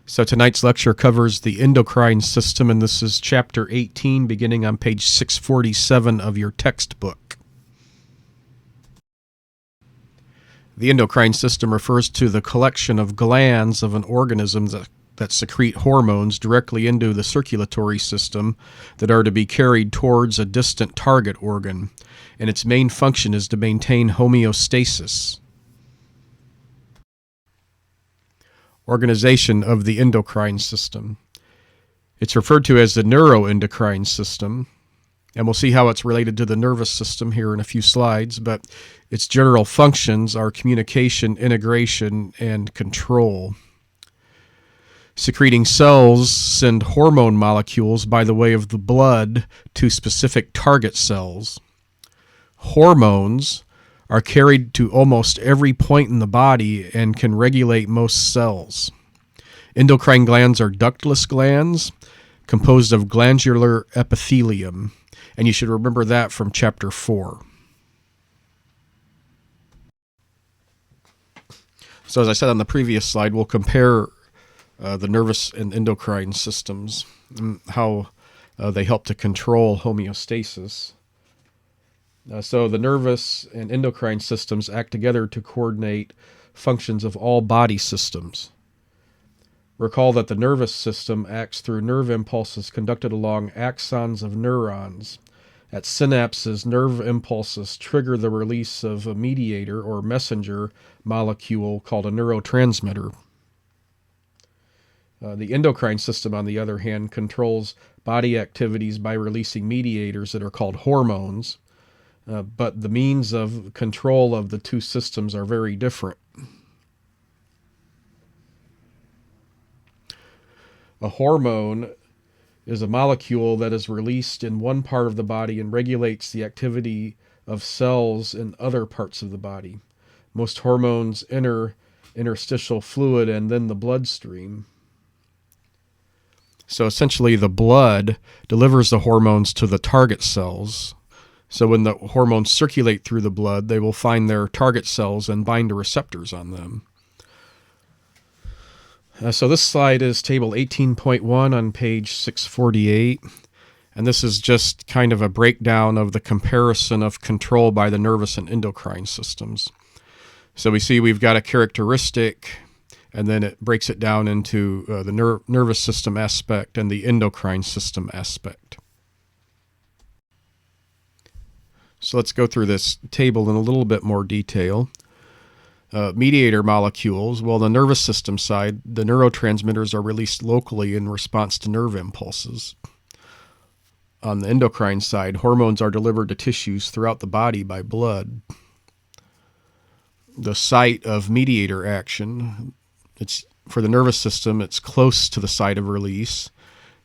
So tonight's lecture covers the endocrine system, and this is chapter 18, beginning on page 647 of your textbook. The endocrine system refers to the collection of glands of an organism that secrete hormones directly into the circulatory system that are to be carried towards a distant target organ, and its main function is to maintain homeostasis. Organization of the endocrine system. It's referred to as the neuroendocrine system, and we'll see how it's related to the nervous system here in a few slides, but its general functions are communication, integration, and control. Secreting cells send hormone molecules by the way of the blood to specific target cells. Hormones are carried to almost every point in the body and can regulate most cells. Endocrine glands are ductless glands composed of glandular epithelium, and you should remember that from chapter 4. So as I said on the previous slide, we'll compare the nervous and endocrine systems and how they help to control homeostasis. So the nervous and endocrine systems act together to coordinate functions of all body systems. Recall that the nervous system acts through nerve impulses conducted along axons of neurons. At synapses, nerve impulses trigger the release of a mediator or messenger molecule called a neurotransmitter. The endocrine system, on the other hand, controls body activities by releasing mediators that are called hormones. But the means of control of the two systems are very different. A hormone is a molecule that is released in one part of the body and regulates the activity of cells in other parts of the body. Most hormones enter interstitial fluid and then the bloodstream. So essentially the blood delivers the hormones to the target cells. So when the hormones circulate through the blood, they will find their target cells and bind to receptors on them. So this slide is table 18.1 on page 648. And this is just kind of a breakdown of the comparison of control by the nervous and endocrine systems. So we see we've got a characteristic, and then it breaks it down into the nervous system aspect and the endocrine system aspect. So let's go through this table in a little bit more detail. Mediator molecules, well, the nervous system side, the neurotransmitters are released locally in response to nerve impulses. On the endocrine side, hormones are delivered to tissues throughout the body by blood. The site of mediator action, for the nervous system, it's close to the site of release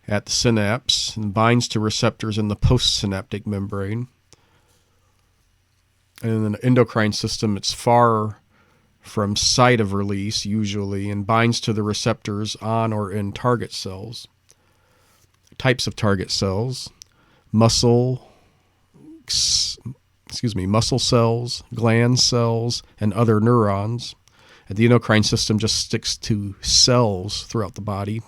at the synapse and binds to receptors in the postsynaptic membrane. And in the endocrine system, it's far from site of release, usually, and binds to the receptors on or in target cells. Types of target cells: muscle cells, gland cells, and other neurons. And the endocrine system just sticks to cells throughout the body.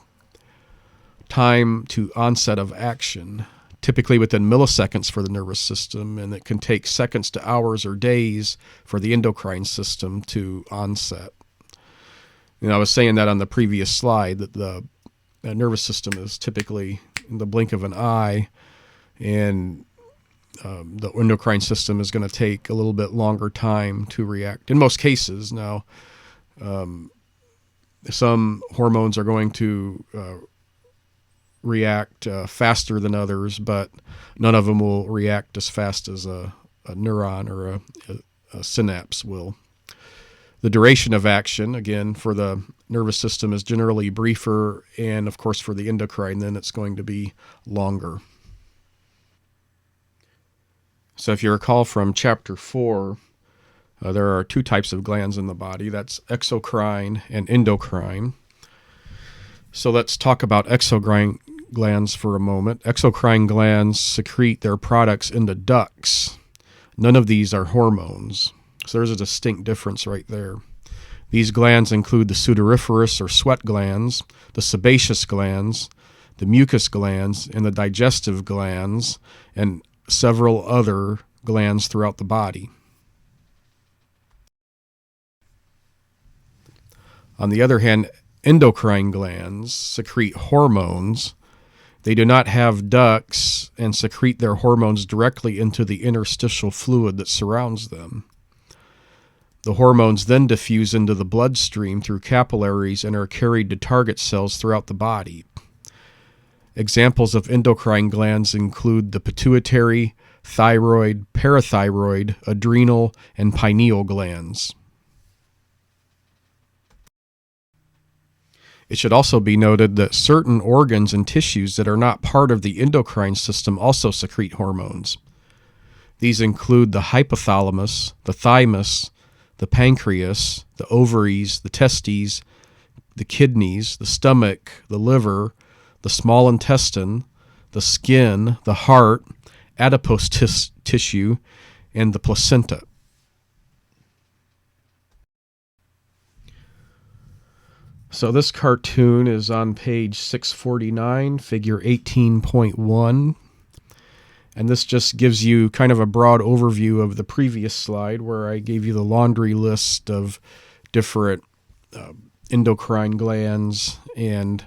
Time to onset of action, typically within milliseconds for the nervous system, and it can take seconds to hours or days for the endocrine system to onset. I was saying that on the previous slide, that the nervous system is typically in the blink of an eye, and the endocrine system is going to take a little bit longer time to react. In most cases, now, some hormones are going to react faster than others, but none of them will react as fast as a neuron or a synapse will. The duration of action, again, for the nervous system is generally briefer, and of course for the endocrine, then it's going to be longer. So if you recall from chapter 4, there are two types of glands in the body. That's exocrine and endocrine. So let's talk about exocrine glands for a moment. Exocrine glands secrete their products into ducts. None of these are hormones. So there's a distinct difference right there. These glands include the sudoriferous or sweat glands, the sebaceous glands, the mucus glands, and the digestive glands, and several other glands throughout the body. On the other hand, endocrine glands secrete hormones. They do not have ducts and secrete their hormones directly into the interstitial fluid that surrounds them. The hormones then diffuse into the bloodstream through capillaries and are carried to target cells throughout the body. Examples of endocrine glands include the pituitary, thyroid, parathyroid, adrenal, and pineal glands. It should also be noted that certain organs and tissues that are not part of the endocrine system also secrete hormones. These include the hypothalamus, the thymus, the pancreas, the ovaries, the testes, the kidneys, the stomach, the liver, the small intestine, the skin, the heart, adipose tissue, and the placenta. So this cartoon is on page 649, figure 18.1. And this just gives you kind of a broad overview of the previous slide where I gave you the laundry list of different endocrine glands and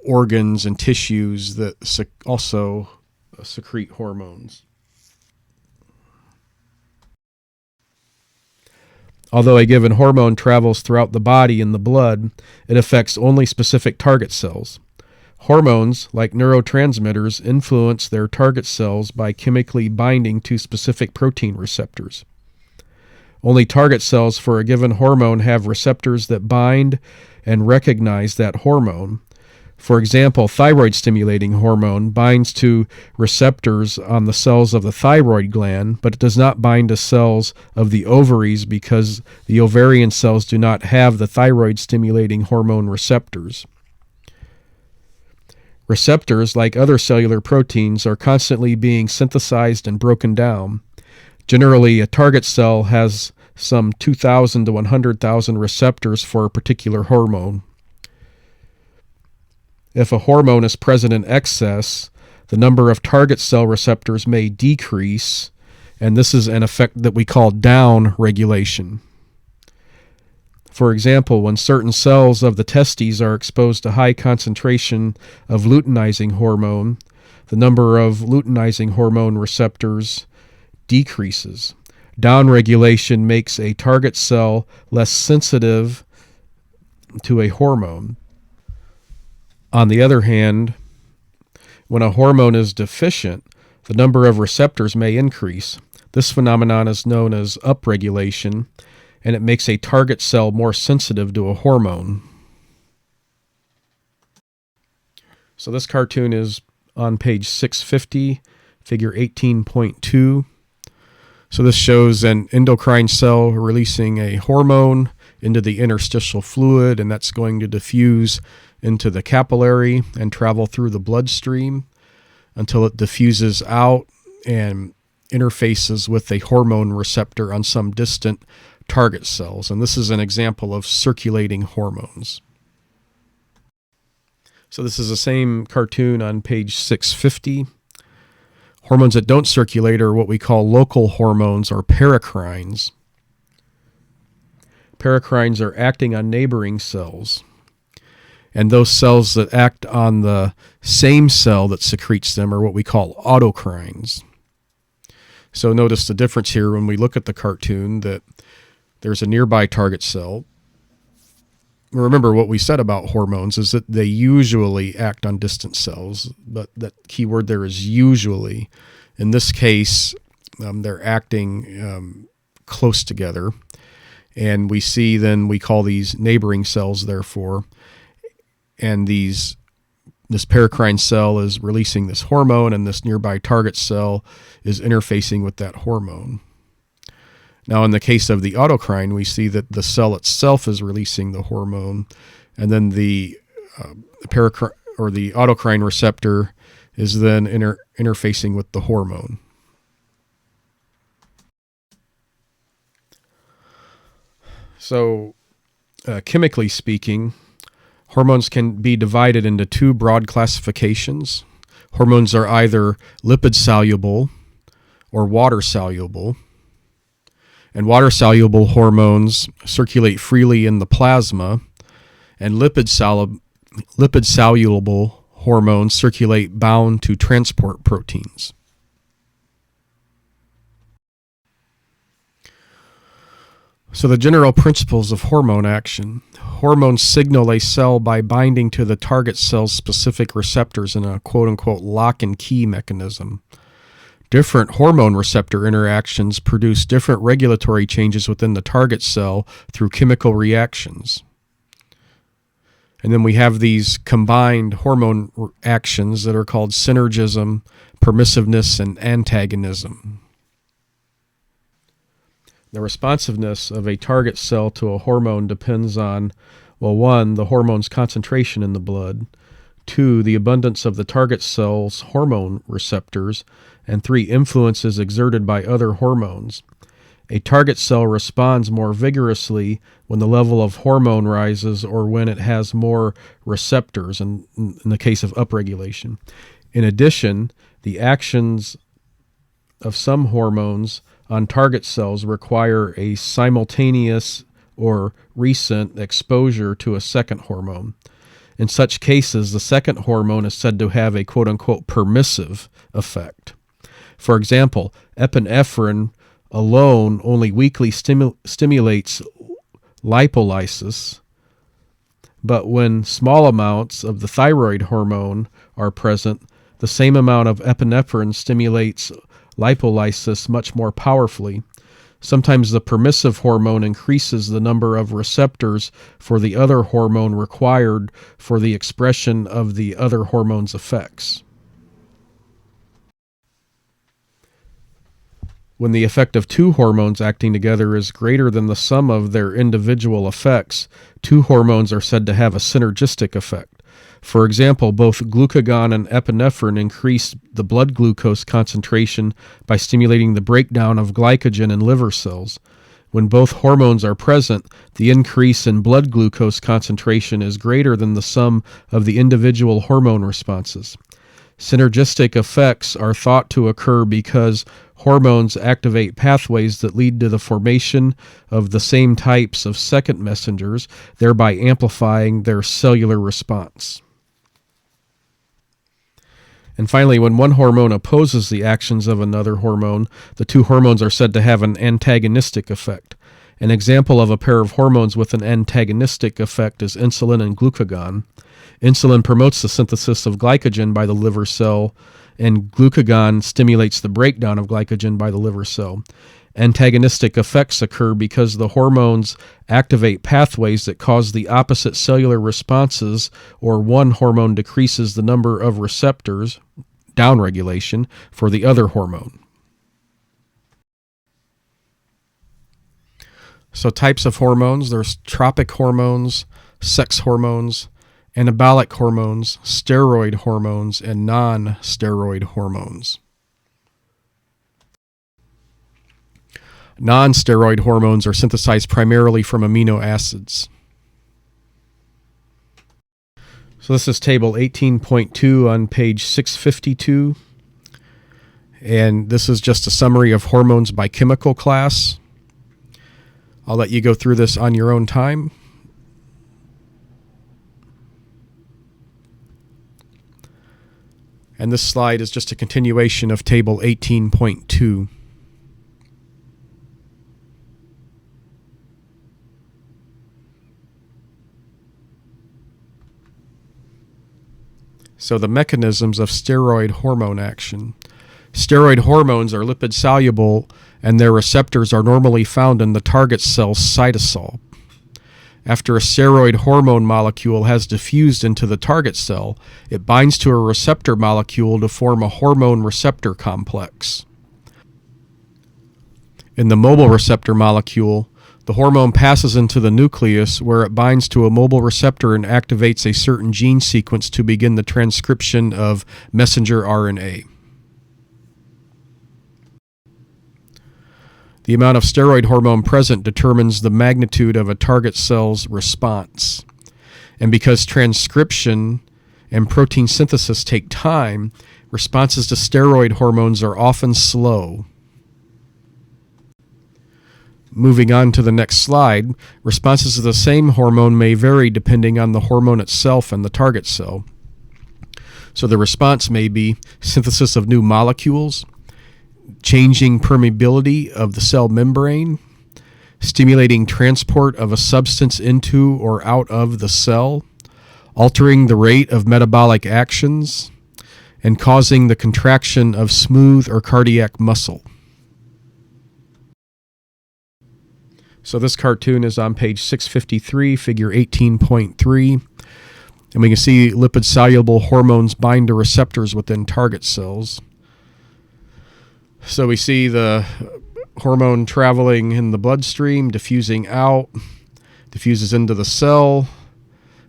organs and tissues that also secrete hormones. Although a given hormone travels throughout the body in the blood, it affects only specific target cells. Hormones, like neurotransmitters, influence their target cells by chemically binding to specific protein receptors. Only target cells for a given hormone have receptors that bind and recognize that hormone. For example, thyroid-stimulating hormone binds to receptors on the cells of the thyroid gland, but it does not bind to cells of the ovaries because the ovarian cells do not have the thyroid-stimulating hormone receptors. Receptors, like other cellular proteins, are constantly being synthesized and broken down. Generally, a target cell has some 2,000 to 100,000 receptors for a particular hormone. If a hormone is present in excess, the number of target cell receptors may decrease, and this is an effect that we call down regulation. For example, when certain cells of the testes are exposed to high concentration of luteinizing hormone, the number of luteinizing hormone receptors decreases. Downregulation makes a target cell less sensitive to a hormone. On the other hand, when a hormone is deficient, the number of receptors may increase. This phenomenon is known as upregulation, and it makes a target cell more sensitive to a hormone. So this cartoon is on page 650, figure 18.2. So this shows an endocrine cell releasing a hormone into the interstitial fluid, and that's going to diffuse into the capillary and travel through the bloodstream until it diffuses out and interfaces with a hormone receptor on some distant target cells. And this is an example of circulating hormones. So this is the same cartoon on page 650. Hormones that don't circulate are what we call local hormones or paracrines. Paracrines are acting on neighboring cells. And those cells that act on the same cell that secretes them are what we call autocrines. So notice the difference here when we look at the cartoon that there's a nearby target cell. Remember what we said about hormones is that they usually act on distant cells, but that key word there is usually. In this case, they're acting close together. And we see then we call these neighboring cells, therefore. And these this paracrine cell is releasing this hormone, and this nearby target cell is interfacing with that hormone. Now, in the case of the autocrine, we see that the cell itself is releasing the hormone, and then the autocrine receptor is then interfacing with the hormone. So, chemically speaking, hormones can be divided into two broad classifications. Hormones are either lipid-soluble or water-soluble. And water-soluble hormones circulate freely in the plasma, and lipid-soluble hormones circulate bound to transport proteins. So the general principles of hormone action. Hormones signal a cell by binding to the target cell's specific receptors in a quote-unquote lock and key mechanism. Different hormone receptor interactions produce different regulatory changes within the target cell through chemical reactions. And then we have these combined hormone actions that are called synergism, permissiveness, and antagonism. The responsiveness of a target cell to a hormone depends on, well, 1, the hormone's concentration in the blood, 2, the abundance of the target cell's hormone receptors, and 3, influences exerted by other hormones. A target cell responds more vigorously when the level of hormone rises or when it has more receptors, in the case of upregulation. In addition, the actions of some hormones on target cells require a simultaneous or recent exposure to a second hormone. In such cases, the second hormone is said to have a quote-unquote permissive effect. For example, epinephrine alone only weakly stimulates lipolysis, but when small amounts of the thyroid hormone are present, the same amount of epinephrine stimulates lipolysis much more powerfully. Sometimes the permissive hormone increases the number of receptors for the other hormone required for the expression of the other hormone's effects. When the effect of two hormones acting together is greater than the sum of their individual effects, two hormones are said to have a synergistic effect. For example, both glucagon and epinephrine increase the blood glucose concentration by stimulating the breakdown of glycogen in liver cells. When both hormones are present, the increase in blood glucose concentration is greater than the sum of the individual hormone responses. Synergistic effects are thought to occur because hormones activate pathways that lead to the formation of the same types of second messengers, thereby amplifying their cellular response. And finally, when one hormone opposes the actions of another hormone, the two hormones are said to have an antagonistic effect. An example of a pair of hormones with an antagonistic effect is insulin and glucagon. Insulin promotes the synthesis of glycogen by the liver cell, and glucagon stimulates the breakdown of glycogen by the liver cell. Antagonistic effects occur because the hormones activate pathways that cause the opposite cellular responses, or one hormone decreases the number of receptors, downregulation, for the other hormone. So types of hormones, there's tropic hormones, sex hormones, anabolic hormones, steroid hormones, and non-steroid hormones. Non-steroid hormones are synthesized primarily from amino acids. So this is table 18.2 on page 652. And this is just a summary of hormones by chemical class. I'll let you go through this on your own time. And this slide is just a continuation of table 18.2. So the mechanisms of steroid hormone action. Steroid hormones are lipid-soluble, and their receptors are normally found in the target cell's cytosol. After a steroid hormone molecule has diffused into the target cell, it binds to a receptor molecule to form a hormone receptor complex. In the mobile receptor molecule, the hormone passes into the nucleus where it binds to a mobile receptor and activates a certain gene sequence to begin the transcription of messenger RNA. The amount of steroid hormone present determines the magnitude of a target cell's response. And because transcription and protein synthesis take time, responses to steroid hormones are often slow. Moving on to the next slide, responses to the same hormone may vary depending on the hormone itself and the target cell. So the response may be synthesis of new molecules, changing permeability of the cell membrane, stimulating transport of a substance into or out of the cell, altering the rate of metabolic actions, and causing the contraction of smooth or cardiac muscle. So this cartoon is on page 653, figure 18.3, and we can see lipid-soluble hormones bind to receptors within target cells. So we see the hormone traveling in the bloodstream, diffusing out, diffuses into the cell,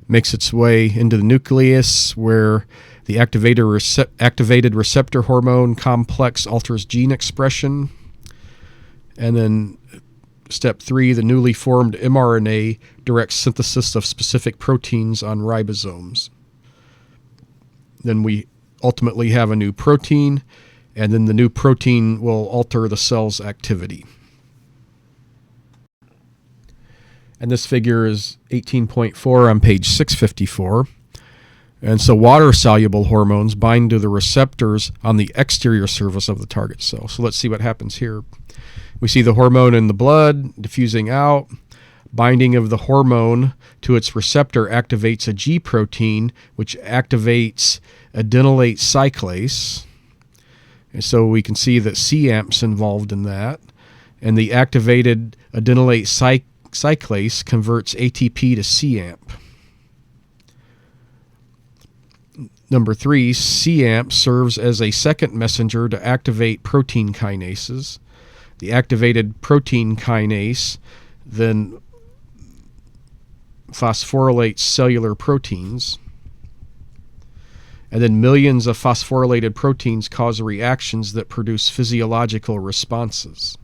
makes its way into the nucleus where the activated receptor hormone complex alters gene expression. And then step 3, the newly formed mRNA directs synthesis of specific proteins on ribosomes. Then we ultimately have a new protein, and then the new protein will alter the cell's activity. And this figure is 18.4 on page 654. And so water-soluble hormones bind to the receptors on the exterior surface of the target cell. So let's see what happens here. We see the hormone in the blood diffusing out. Binding of the hormone to its receptor activates a G protein, which activates adenylate cyclase. And so we can see that cAMP's involved in that. And the activated adenylate cyclase converts ATP to cAMP. Number 3, cAMP serves as a second messenger to activate protein kinases. The activated protein kinase then phosphorylates cellular proteins. And then millions of phosphorylated proteins cause reactions that produce physiological responses.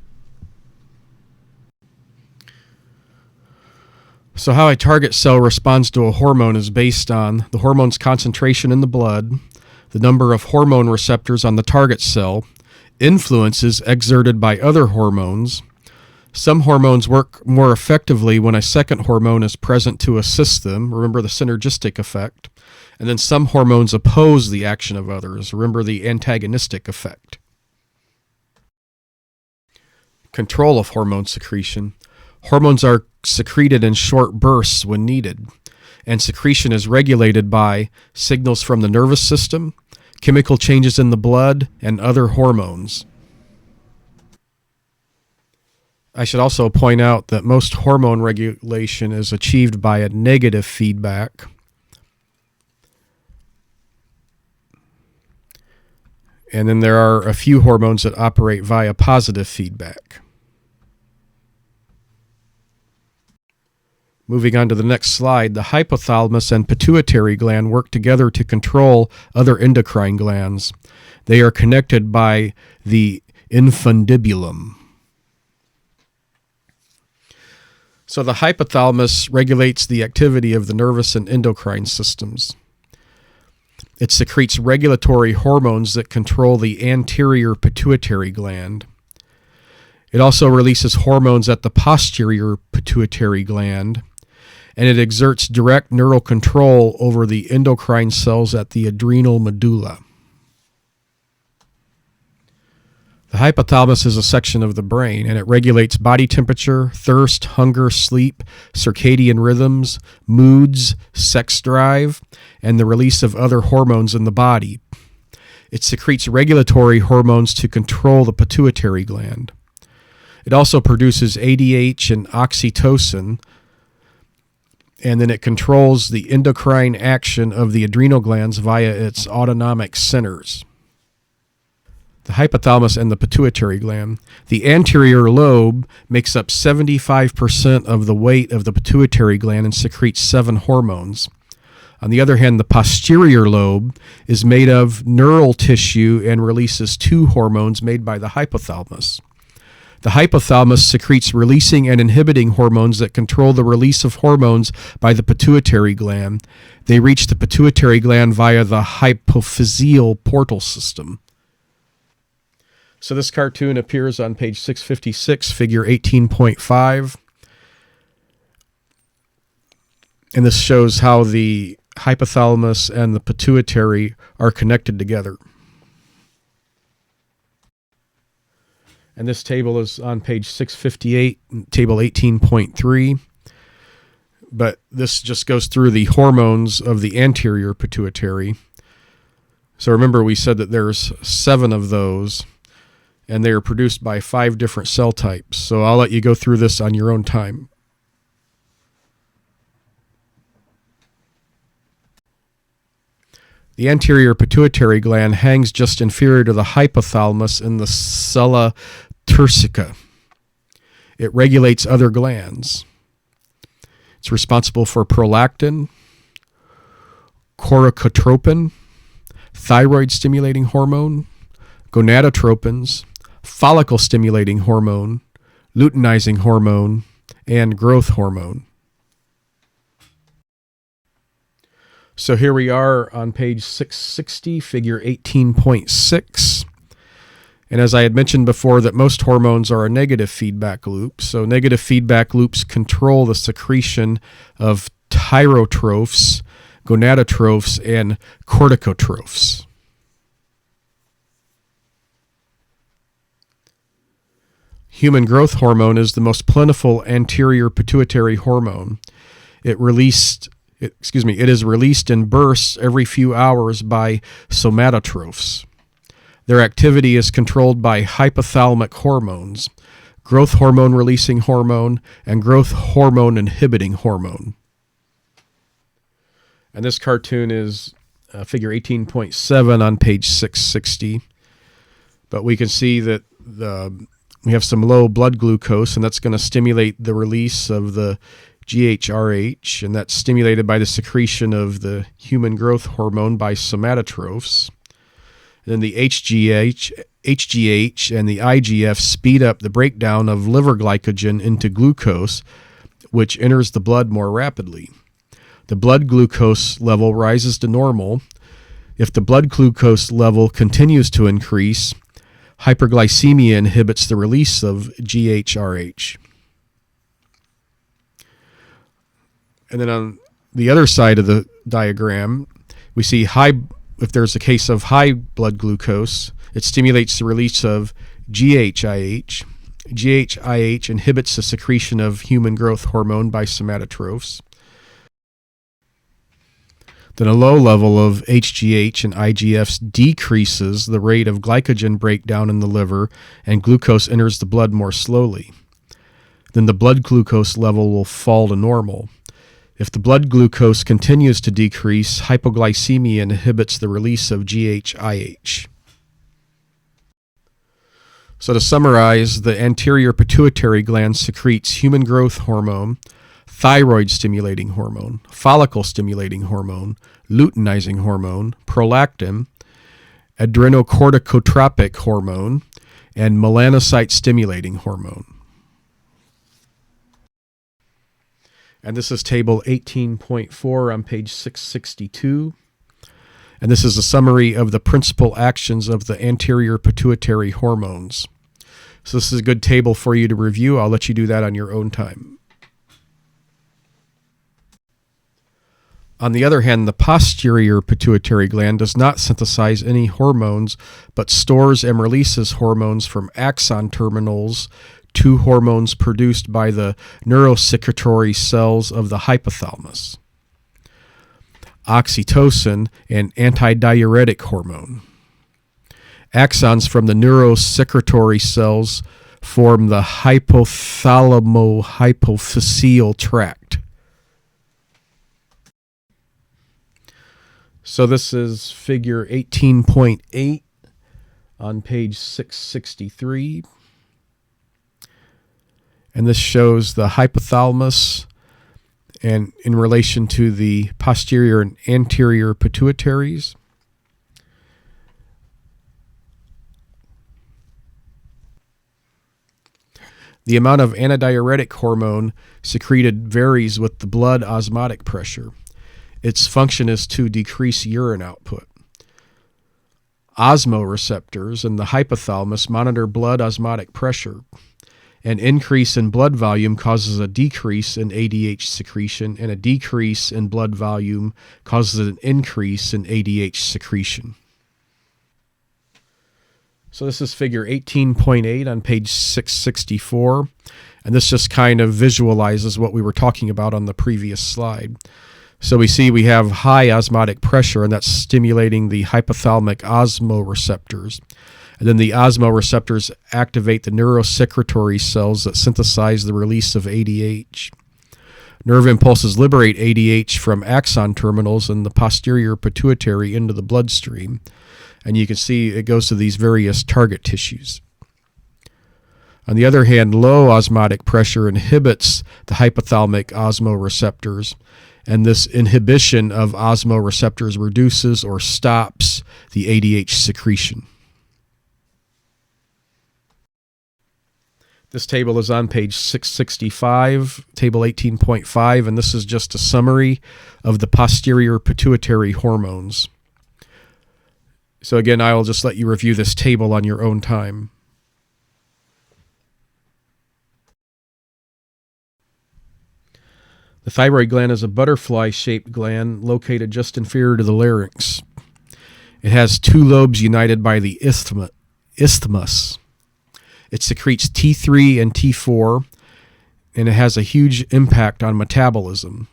So how a target cell responds to a hormone is based on the hormone's concentration in the blood, the number of hormone receptors on the target cell, influences exerted by other hormones. Some hormones work more effectively when a second hormone is present to assist them. Remember the synergistic effect. And then some hormones oppose the action of others. Remember the antagonistic effect. Control of hormone secretion. Hormones are secreted in short bursts when needed, and secretion is regulated by signals from the nervous system, chemical changes in the blood, and other hormones. I should also point out that most hormone regulation is achieved by a negative feedback. And then there are a few hormones that operate via positive feedback. Moving on to the next slide, the hypothalamus and pituitary gland work together to control other endocrine glands. They are connected by the infundibulum. So the hypothalamus regulates the activity of the nervous and endocrine systems. It secretes regulatory hormones that control the anterior pituitary gland. It also releases hormones at the posterior pituitary gland, and it exerts direct neural control over the endocrine cells at the adrenal medulla. The hypothalamus is a section of the brain, and it regulates body temperature, thirst, hunger, sleep, circadian rhythms, moods, sex drive, and the release of other hormones in the body. It secretes regulatory hormones to control the pituitary gland. It also produces ADH and oxytocin, and then it controls the endocrine action of the adrenal glands via its autonomic centers. The hypothalamus and the pituitary gland. The anterior lobe makes up 75% of the weight of the pituitary gland and secretes 7 hormones. On the other hand, the posterior lobe is made of neural tissue and releases 2 hormones made by the hypothalamus. The hypothalamus secretes releasing and inhibiting hormones that control the release of hormones by the pituitary gland. They reach the pituitary gland via the hypophyseal portal system. So this cartoon appears on page 656, figure 18.5. And this shows how the hypothalamus and the pituitary are connected together. And this table is on page 658, table 18.3. But this just goes through the hormones of the anterior pituitary. So remember, we said that there's 7 of those, and they are produced by 5 different cell types. So I'll let you go through this on your own time. The anterior pituitary gland hangs just inferior to the hypothalamus in the sella turcica. It regulates other glands. It's responsible for prolactin, corticotropin, thyroid-stimulating hormone, gonadotropins, follicle-stimulating hormone, luteinizing hormone, and growth hormone. So here we are on page 660, figure 18.6. And as I had mentioned before, that most hormones are a negative feedback loop. So negative feedback loops control the secretion of tyrotrophs, gonadotrophs, and corticotrophs. Human growth hormone is the most plentiful anterior pituitary hormone. It is released in bursts every few hours by somatotrophs. Their activity is controlled by hypothalamic hormones, growth hormone releasing hormone, and growth hormone inhibiting hormone. And this cartoon is figure 18.7 on page 660. But we can see that we have some low blood glucose, and that's going to stimulate the release of the GHRH, and that's stimulated by the secretion of the human growth hormone by somatotrophs. And then the HGH and the IGF speed up the breakdown of liver glycogen into glucose, which enters the blood more rapidly. The blood glucose level rises to normal. If the blood glucose level continues to increase, hyperglycemia inhibits the release of GHRH. And then on the other side of the diagram, we see if there's a case of high blood glucose, it stimulates the release of GHIH. GHIH inhibits the secretion of human growth hormone by somatotrophs. Then a low level of HGH and IGFs decreases the rate of glycogen breakdown in the liver, and glucose enters the blood more slowly. Then the blood glucose level will fall to normal. If the blood glucose continues to decrease, hypoglycemia inhibits the release of GHIH. So to summarize, the anterior pituitary gland secretes human growth hormone, thyroid-stimulating hormone, follicle-stimulating hormone, luteinizing hormone, prolactin, adrenocorticotropic hormone, and melanocyte-stimulating hormone. And this is table 18.4 on page 662. And this is a summary of the principal actions of the anterior pituitary hormones. So this is a good table for you to review. I'll let you do that on your own time. On the other hand, the posterior pituitary gland does not synthesize any hormones, but stores and releases hormones from axon terminals, 2 hormones produced by the neurosecretory cells of the hypothalamus: oxytocin and antidiuretic hormone. Axons from the neurosecretory cells form the hypothalamo-hypophyseal tract. So this is figure 18.8 on page 663. And this shows the hypothalamus and in relation to the posterior and anterior pituitaries. The amount of antidiuretic hormone secreted varies with the blood osmotic pressure. Its function is to decrease urine output. Osmoreceptors in the hypothalamus monitor blood osmotic pressure. An increase in blood volume causes a decrease in ADH secretion, and a decrease in blood volume causes an increase in ADH secretion. So this is figure 18.8 on page 664, and this just kind of visualizes what we were talking about on the previous slide. So we see we have high osmotic pressure, and that's stimulating the hypothalamic osmoreceptors. And then the osmoreceptors activate the neurosecretory cells that synthesize the release of ADH. Nerve impulses liberate ADH from axon terminals in the posterior pituitary into the bloodstream. And you can see it goes to these various target tissues. On the other hand, low osmotic pressure inhibits the hypothalamic osmoreceptors, and this inhibition of osmoreceptors reduces or stops the ADH secretion. This table is on page 665, table 18.5, and this is just a summary of the posterior pituitary hormones. So again, I'll just let you review this table on your own time. The thyroid gland is a butterfly-shaped gland located just inferior to the larynx. It has two lobes united by the isthmus. It secretes T3 and T4, and it has a huge impact on metabolism.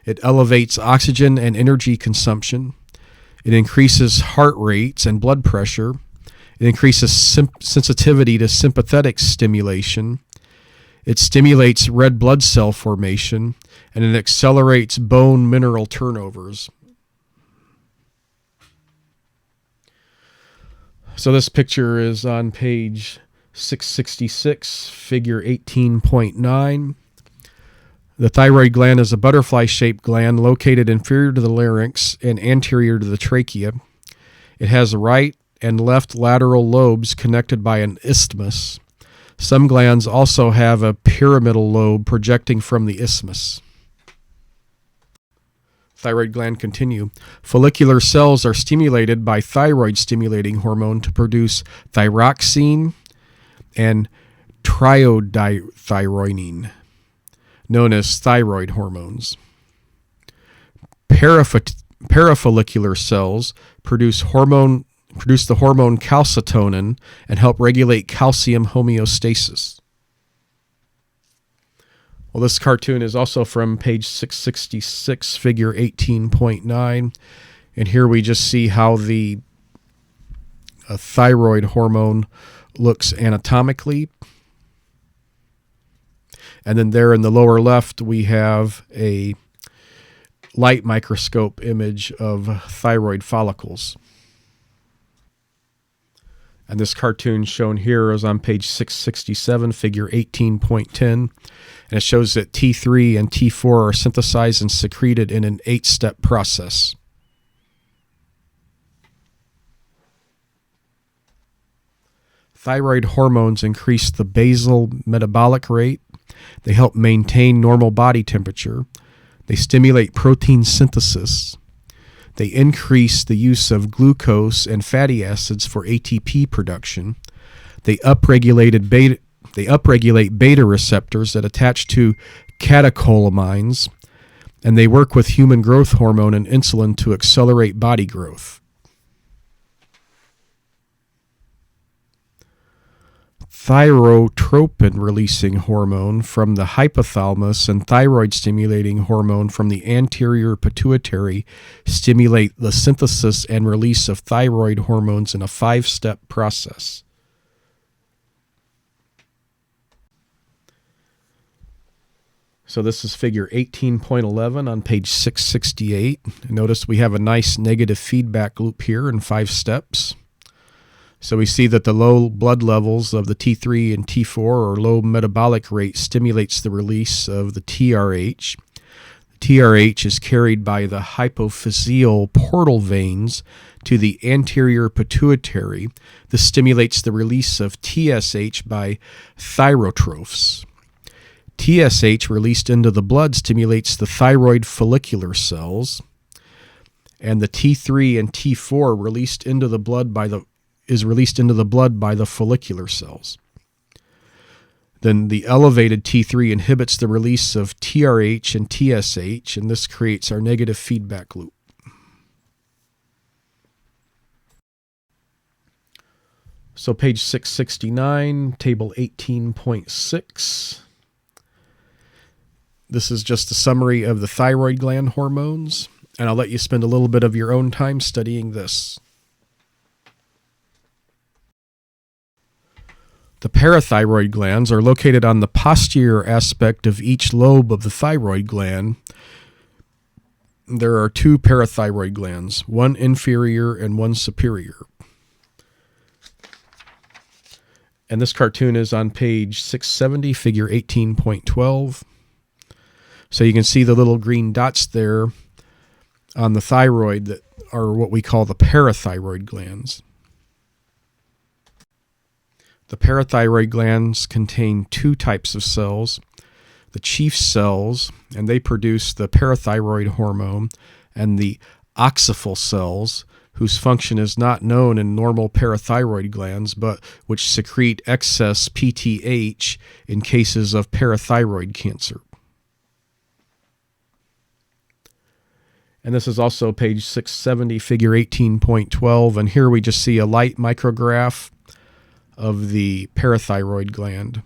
It elevates oxygen and energy consumption. It increases heart rates and blood pressure. It increases sensitivity to sympathetic stimulation. It stimulates red blood cell formation, and it accelerates bone mineral turnovers. So this picture is on page 666, figure 18.9. The thyroid gland is a butterfly-shaped gland located inferior to the larynx and anterior to the trachea. It has right and left lateral lobes connected by an isthmus. Some glands also have a pyramidal lobe projecting from the isthmus. Thyroid gland continue. Follicular cells are stimulated by thyroid-stimulating hormone to produce thyroxine and triiodothyronine, known as thyroid hormones. Parafollicular cells produce the hormone calcitonin and help regulate calcium homeostasis. Well, this cartoon is also from page 666, figure 18.9, and here we just see how the thyroid hormone looks anatomically. And then there in the lower left, we have a light microscope image of thyroid follicles. And this cartoon shown here is on page 667, figure 18.10. And it shows that T3 and T4 are synthesized and secreted in an 8-step process. Thyroid hormones increase the basal metabolic rate. They help maintain normal body temperature. They stimulate protein synthesis. They increase the use of glucose and fatty acids for ATP production. They upregulate beta receptors that attach to catecholamines, and they work with human growth hormone and insulin to accelerate body growth. Thyrotropin-releasing hormone from the hypothalamus and thyroid-stimulating hormone from the anterior pituitary stimulate the synthesis and release of thyroid hormones in a 5-step process. So this is figure 18.11 on page 668. Notice we have a nice negative feedback loop here in 5 steps. So we see that the low blood levels of the T3 and T4, or low metabolic rate, stimulates the release of the TRH. The TRH is carried by the hypophyseal portal veins to the anterior pituitary. This stimulates the release of TSH by thyrotrophs. TSH released into the blood stimulates the thyroid follicular cells, and the T3 and T4 is released into the blood by the follicular cells. Then the elevated T3 inhibits the release of TRH and TSH, and this creates our negative feedback loop. So page 669, table 18.6. This is just a summary of the thyroid gland hormones, and I'll let you spend a little bit of your own time studying this. The parathyroid glands are located on the posterior aspect of each lobe of the thyroid gland. There are 2 parathyroid glands, one inferior and one superior. And this cartoon is on page 670, figure 18.12. So you can see the little green dots there on the thyroid that are what we call the parathyroid glands. The parathyroid glands contain 2 types of cells, the chief cells, and they produce the parathyroid hormone, and the oxyphal cells, whose function is not known in normal parathyroid glands, but which secrete excess PTH in cases of parathyroid cancer. And this is also page 670, figure 18.12, and here we just see a light micrograph of the parathyroid gland.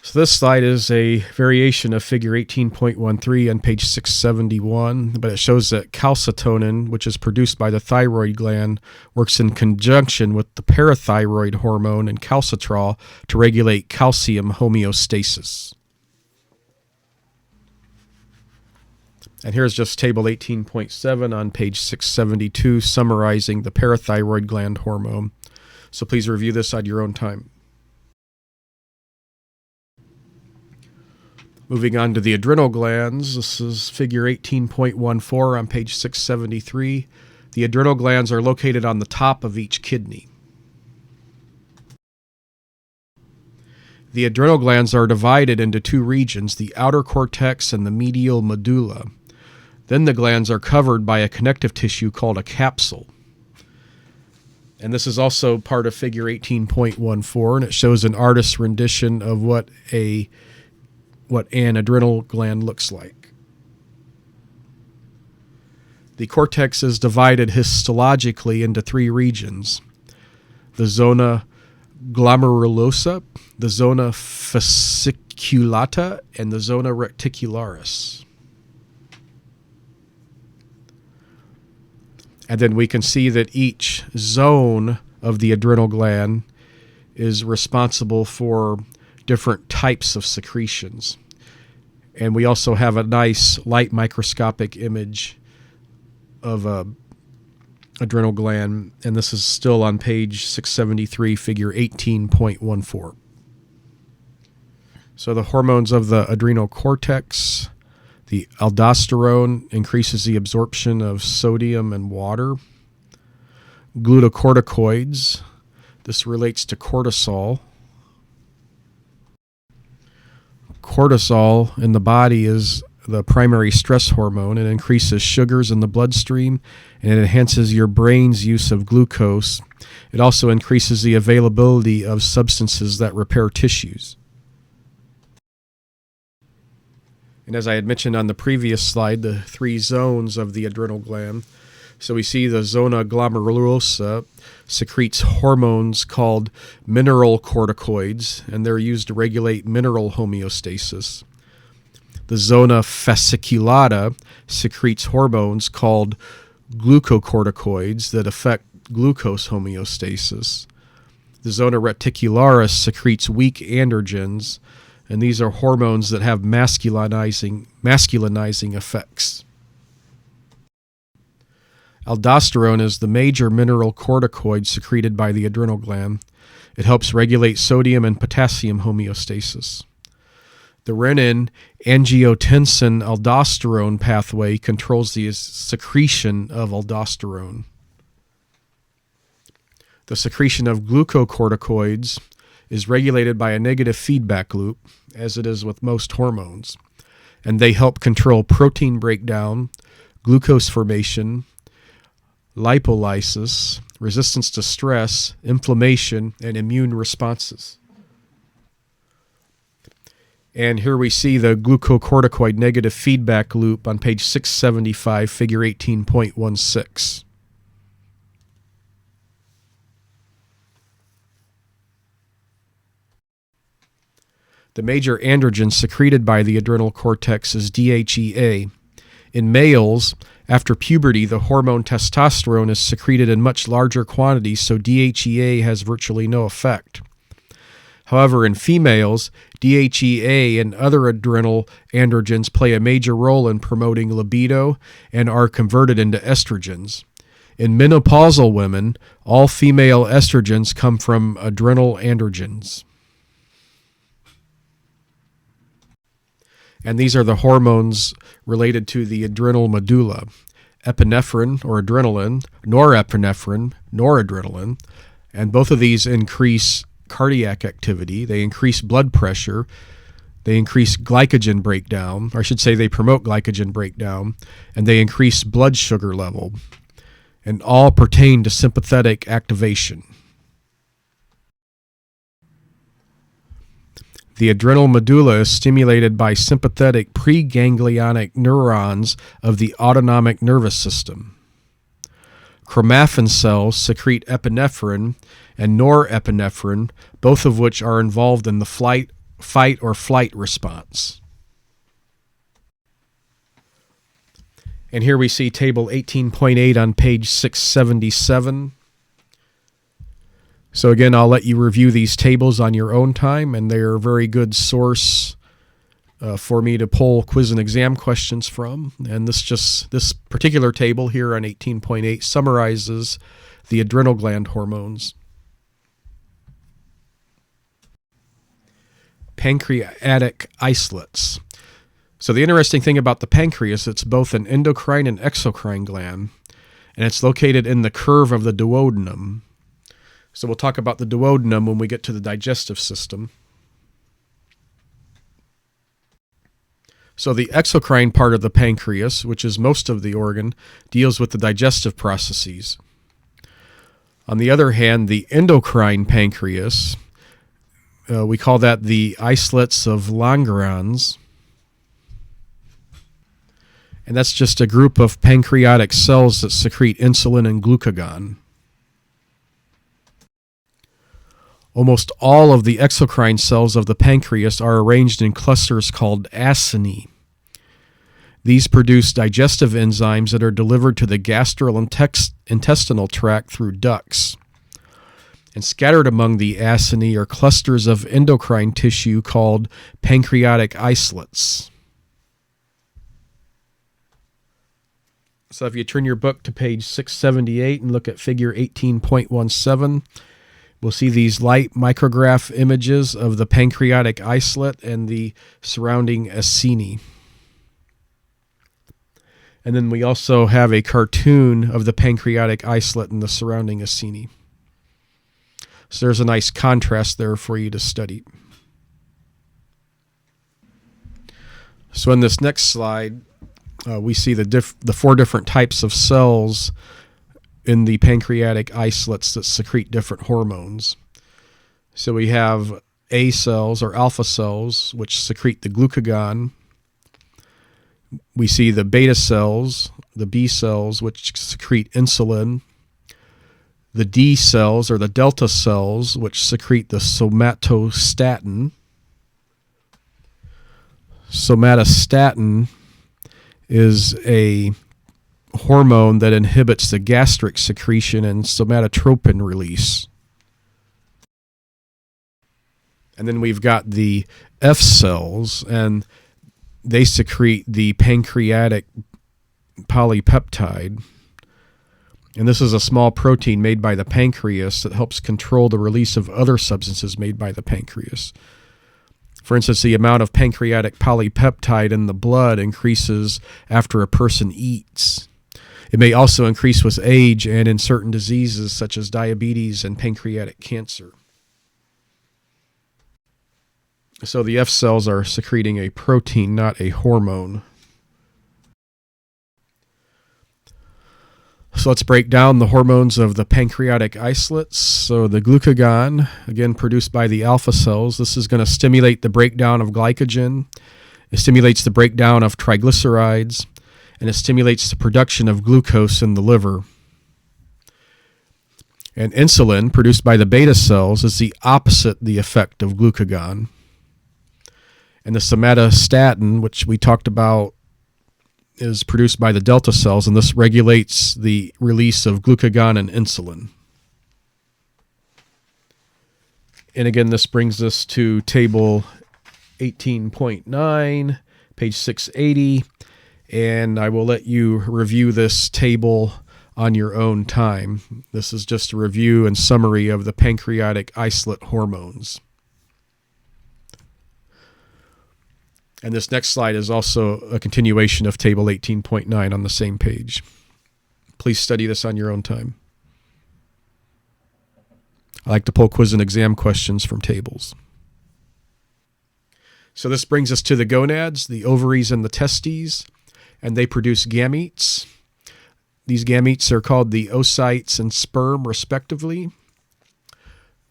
So this slide is a variation of figure 18.13 on page 671, but it shows that calcitonin, which is produced by the thyroid gland, works in conjunction with the parathyroid hormone and calcitrol to regulate calcium homeostasis. And here's just table 18.7 on page 672 summarizing the parathyroid gland hormone. So please review this at your own time. Moving on to the adrenal glands, this is figure 18.14 on page 673. The adrenal glands are located on the top of each kidney. The adrenal glands are divided into 2 regions, the outer cortex and the medial medulla. Then the glands are covered by a connective tissue called a capsule. And this is also part of figure 18.14, and it shows an artist's rendition of what an adrenal gland looks like. The cortex is divided histologically into 3 regions: the zona glomerulosa, the zona fasciculata, and the zona reticularis. And then we can see that each zone of the adrenal gland is responsible for different types of secretions. And we also have a nice light microscopic image of a adrenal gland, and this is still on page 673, figure 18.14. So the hormones of the adrenal cortex: the aldosterone increases the absorption of sodium and water. Glucocorticoids, this relates to cortisol. Cortisol in the body is the primary stress hormone. It increases sugars in the bloodstream, and it enhances your brain's use of glucose. It also increases the availability of substances that repair tissues. And as I had mentioned on the previous slide, the 3 zones of the adrenal gland. So we see the zona glomerulosa secretes hormones called mineralocorticoids, and they're used to regulate mineral homeostasis. The zona fasciculata secretes hormones called glucocorticoids that affect glucose homeostasis. The zona reticularis secretes weak androgens, and these are hormones that have masculinizing effects. Aldosterone is the major mineral corticoid secreted by the adrenal gland. It helps regulate sodium and potassium homeostasis. The renin-angiotensin-aldosterone pathway controls the secretion of aldosterone. The secretion of glucocorticoids is regulated by a negative feedback loop, as it is with most hormones, and they help control protein breakdown, glucose formation, lipolysis, resistance to stress, inflammation, and immune responses. And here we see the glucocorticoid negative feedback loop on page 675, figure 18.16. The major androgen secreted by the adrenal cortex is DHEA. In males, after puberty, the hormone testosterone is secreted in much larger quantities, so DHEA has virtually no effect. However, in females, DHEA and other adrenal androgens play a major role in promoting libido and are converted into estrogens. In menopausal women, all female estrogens come from adrenal androgens. And these are the hormones related to the adrenal medulla: epinephrine or adrenaline, norepinephrine, noradrenaline, and both of these increase cardiac activity, they increase blood pressure, they increase glycogen breakdown, or I should say they promote glycogen breakdown, and they increase blood sugar level, and all pertain to sympathetic activation. The adrenal medulla is stimulated by sympathetic preganglionic neurons of the autonomic nervous system. Chromaffin cells secrete epinephrine and norepinephrine, both of which are involved in the fight or flight response. And here we see table 18.8 on page 677. So again, I'll let you review these tables on your own time, and they're a very good source for me to pull quiz and exam questions from. And this particular table here on 18.8 summarizes the adrenal gland hormones. Pancreatic isolates. So the interesting thing about the pancreas, it's both an endocrine and exocrine gland, and it's located in the curve of the duodenum. So we'll talk about the duodenum when we get to the digestive system. So the exocrine part of the pancreas, which is most of the organ, deals with the digestive processes. On the other hand, the endocrine pancreas, we call that the isolates of Langerhans. And that's just a group of pancreatic cells that secrete insulin and glucagon. Almost all of the exocrine cells of the pancreas are arranged in clusters called acini. These produce digestive enzymes that are delivered to the gastrointestinal tract through ducts. And scattered among the acini are clusters of endocrine tissue called pancreatic isolates. So if you turn your book to page 678 and look at figure 18.17, we'll see these light micrograph images of the pancreatic isolate and the surrounding acini. And then we also have a cartoon of the pancreatic isolate and the surrounding acini. So there's a nice contrast there for you to study. So in this next slide, we see the four different types of cells in the pancreatic isolates that secrete different hormones. So we have A cells or alpha cells, which secrete the glucagon. We see the beta cells, the B cells, which secrete insulin. The D cells, or the delta cells, which secrete the somatostatin. Somatostatin is a hormone that inhibits the gastric secretion and somatotropin release. And then we've got the F cells, and they secrete the pancreatic polypeptide. And this is a small protein made by the pancreas that helps control the release of other substances made by the pancreas. For instance, the amount of pancreatic polypeptide in the blood increases after a person eats. It may also increase with age and in certain diseases such as diabetes and pancreatic cancer. So the F cells are secreting a protein, not a hormone. So let's break down the hormones of the pancreatic isolates. So the glucagon, again produced by the alpha cells, this is going to stimulate the breakdown of glycogen. It stimulates the breakdown of triglycerides, and it stimulates the production of glucose in the liver. And insulin, produced by the beta cells, is the opposite the effect of glucagon. And the somatostatin, which we talked about, is produced by the delta cells, and this regulates the release of glucagon and insulin. And again, this brings us to table 18.9, page 680, and I will let you review this table on your own time. This is just a review and summary of the pancreatic isolate hormones. And this next slide is also a continuation of table 18.9 on the same page. Please study this on your own time. I like to pull quiz and exam questions from tables. So this brings us to the gonads, the ovaries and the testes, and they produce gametes. These gametes are called the oocytes and sperm, respectively.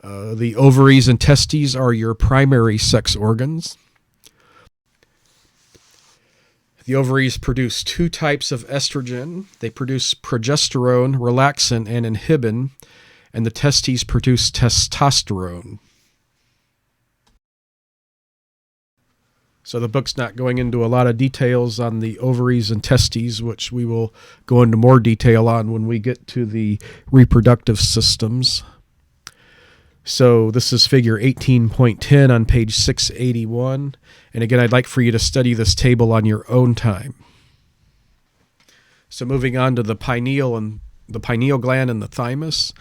The ovaries and testes are your primary sex organs. The ovaries produce two types of estrogen. They produce progesterone, relaxin, and inhibin, and the testes produce testosterone. So the book's not going into a lot of details on the ovaries and testes, which we will go into more detail on when we get to the reproductive systems. So this is figure 18.10 on page 681. And again, I'd like for you to study this table on your own time. So moving on to the pineal and the pineal gland and the thymus.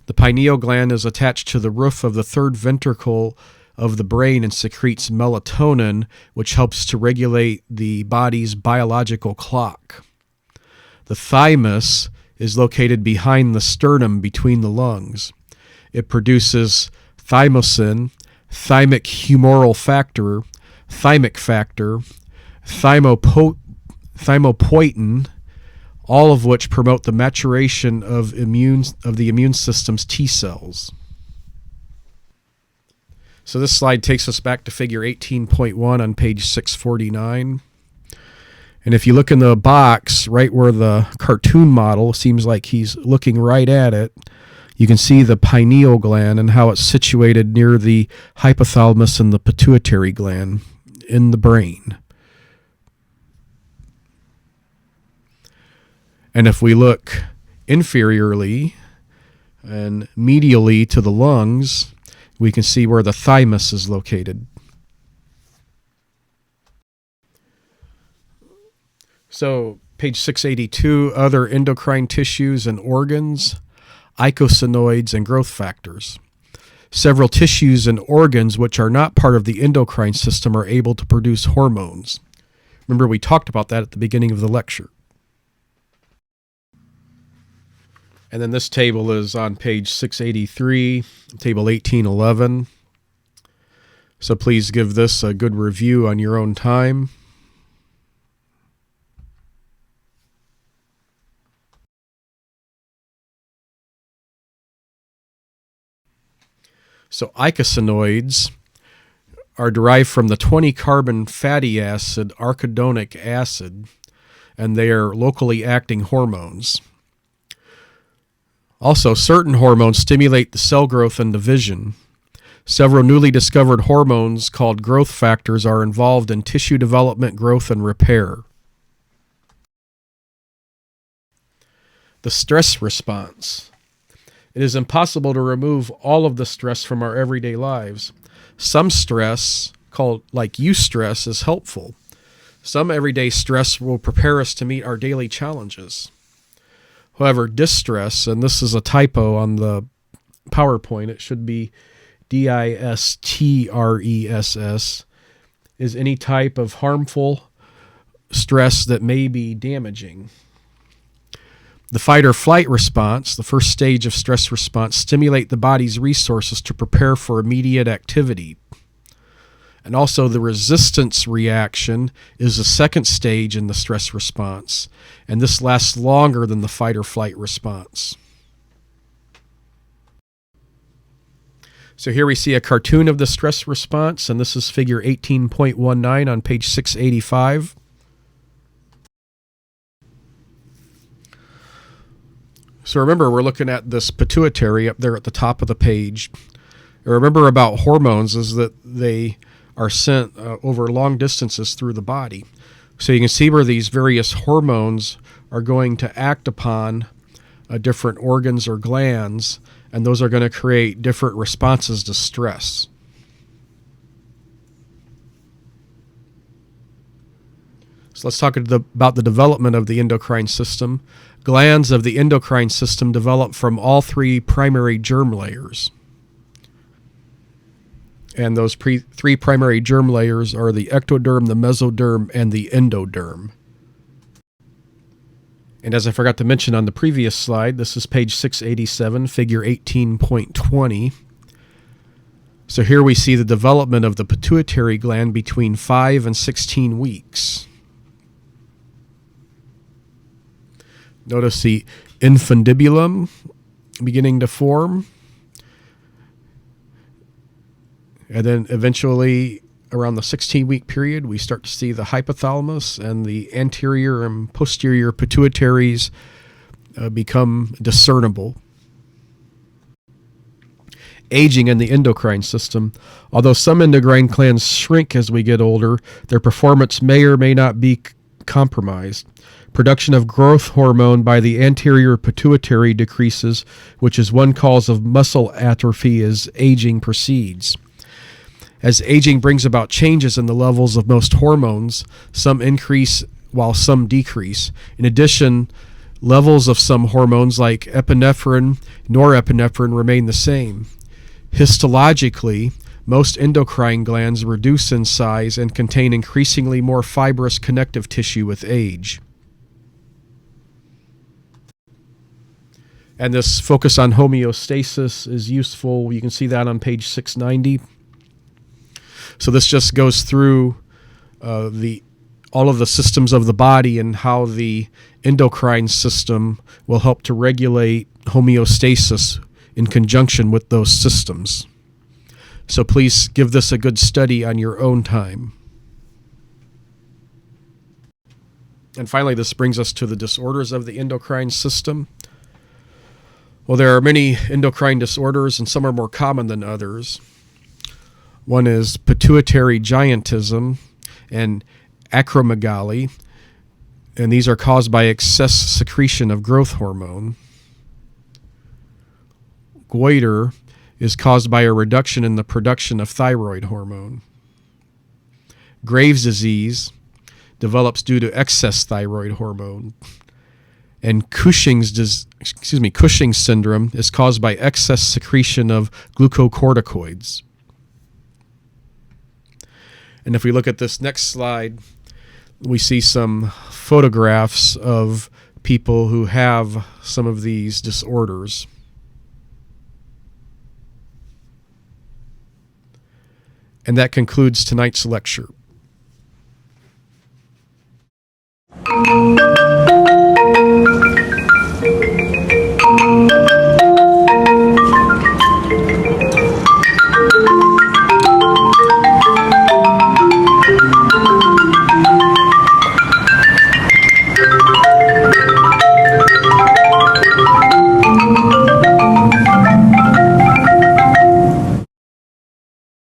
The pineal gland is attached to the roof of the third ventricle of the brain and secretes melatonin, which helps to regulate the body's biological clock. The thymus is located behind the sternum between the lungs. It produces thymosin, thymic humoral factor, thymic factor, thymopoietin, all of which promote the maturation of the immune system's T cells. So this slide takes us back to figure 18.1 on page 649. And if you look in the box right where the cartoon model seems like he's looking right at it, you can see the pineal gland and how it's situated near the hypothalamus and the pituitary gland in the brain. And if we look inferiorly and medially to the lungs, we can see where the thymus is located. So, page 682, other endocrine tissues and organs, eicosanoids and growth factors. Several tissues and organs which are not part of the endocrine system are able to produce hormones. Remember, we talked about that at the beginning of the lecture. And then this table is on page 683, table 1811. So please give this a good review on your own time. So eicosanoids are derived from the 20-carbon fatty acid arachidonic acid, and they are locally acting hormones. Also, certain hormones stimulate the cell growth and division. Several newly discovered hormones called growth factors are involved in tissue development, growth, and repair. The stress response. It is impossible to remove all of the stress from our everyday lives. Some stress, called like eustress, is helpful. Some everyday stress will prepare us to meet our daily challenges. However, distress, and this is a typo on the PowerPoint, it should be distress, is any type of harmful stress that may be damaging. The fight or flight response, the first stage of stress response, stimulate the body's resources to prepare for immediate activity. And also the resistance reaction is the second stage in the stress response, and this lasts longer than the fight or flight response. So here we see a cartoon of the stress response, and this is figure 18.19 on page 685. So remember, we're looking at this pituitary up there at the top of the page. Remember about hormones is that they are sent over long distances through the body. So you can see where these various hormones are going to act upon different organs or glands, and those are going to create different responses to stress. So let's talk about the development of the endocrine system. Glands of the endocrine system develop from all three primary germ layers. And those three primary germ layers are the ectoderm, the mesoderm, and the endoderm. And as I forgot to mention on the previous slide, this is page 687, figure 18.20. So here we see the development of the pituitary gland between 5 and 16 weeks. Notice the infundibulum beginning to form. And then eventually, around the 16-week period, we start to see the hypothalamus and the anterior and posterior pituitaries become discernible. Aging in the endocrine system. Although some endocrine glands shrink as we get older, their performance may or may not be compromised. Production of growth hormone by the anterior pituitary decreases, which is one cause of muscle atrophy as aging proceeds. As aging brings about changes in the levels of most hormones, some increase while some decrease. In addition, levels of some hormones like epinephrine, norepinephrine remain the same. Histologically, most endocrine glands reduce in size and contain increasingly more fibrous connective tissue with age. And this focus on homeostasis is useful. You can see that on page 690. So this just goes through all of the systems of the body and how the endocrine system will help to regulate homeostasis in conjunction with those systems. So please give this a good study on your own time. And finally, this brings us to the disorders of the endocrine system. Well, there are many endocrine disorders, and some are more common than others. One is pituitary giantism and acromegaly, and these are caused by excess secretion of growth hormone. Goiter is caused by a reduction in the production of thyroid hormone. Graves' disease develops due to excess thyroid hormone. And Cushing's syndrome is caused by excess secretion of glucocorticoids. And if we look at this next slide, we see some photographs of people who have some of these disorders. And that concludes tonight's lecture.